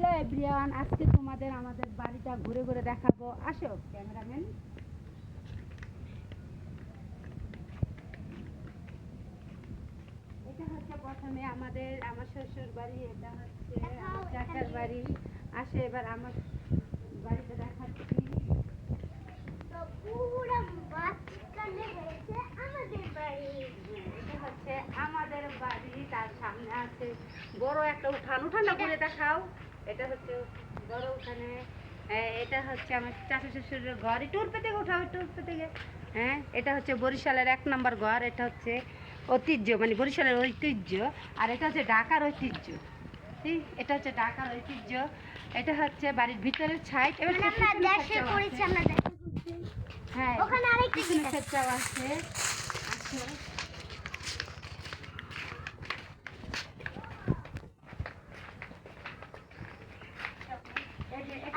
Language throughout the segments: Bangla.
হ্যালো এভরিওয়ান, আজকে তোমাদের আমাদের বাড়িটা ঘুরে ঘুরে দেখাবো। আসো ক্যামেরাম্যান। এটা হচ্ছে প্রথমে আমার শ্বশুর বাড়ি, এটা হচ্ছে আমার চাচার বাড়ি। আসে এবার আমার বাড়িতে দেখাচ্ছি। তো পুরো মাঝখানে হয়েছে আমাদের বাড়ি। এটা হচ্ছে আমাদের বাড়ি, তার সামনে আছে বড় একটা উঠান। উঠানটা ঘুরে দেখাও। এটা হচ্ছে বড় উঠানে। এটা হচ্ছে আমার চাচা শ্বশুরের ঘর। একটু উঠপে থেকে উঠাও, একটু উঠপে থেকে। হ্যাঁ, এটা হচ্ছে বরিশালের 1 নম্বর ঘর। এটা হচ্ছে ঐতিহ্য, মানে বরিশালের ঐতিহ্য। আর এটা হচ্ছে ঢাকার ঐতিহ্য। ঠিক, এটা হচ্ছে ঢাকার ঐতিহ্য। এটা হচ্ছে বাড়ির ভিতরের ছাইড। এবার মানে আমরা দেশে পড়েছি, আমরা দেশে পড়েছি। হ্যাঁ, ওখানে আরেকটা পিছনের ক্ষেত্রেও আছে। আচ্ছা,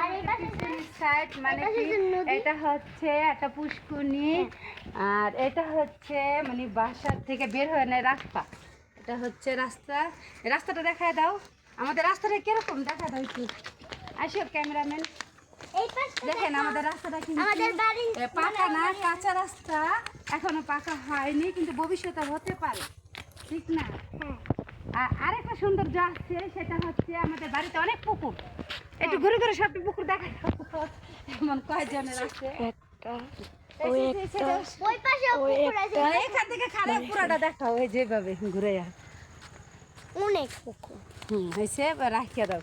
আর এই পাশে সাইড মানে এটা কি, হচ্ছে নদী। এটা হচ্ছে একটা পুষ্কুনি। আর এটা হচ্ছে মানে বাসার থেকে বের হয়ে নেয় রাস্তা। এটা হচ্ছে রাস্তা। রাস্তাটা দেখায় দাও, আমাদের রাস্তাটা কিরকম দেখা দাও একটু। আসো ক্যামেরাম্যান, এই পাশে দেখেন দেখো, আমাদের রাস্তাটা কিন্তু আমাদের বাড়ি পাকা না, কাঁচা রাস্তা। এখনো পাকা হয়নি, কিন্তু ভবিষ্যতে হতে পারে, ঠিক না? হ্যাঁ। আর আরেকটা সৌন্দর্য আছে, সেটা হচ্ছে আমাদের বাড়িতে অনেক পুকুর। একটু ঘুরে ঘুরে সবটি পুকুর দেখা এমন কয়জনের আছে। ওই পাশে পুকুর আছে, এখান থেকে খারাপ পুরাটা দেখাও, ওই যেভাবে ঘুরে অনেক পুকুর। হয়েছে, রাখিয়া দাও।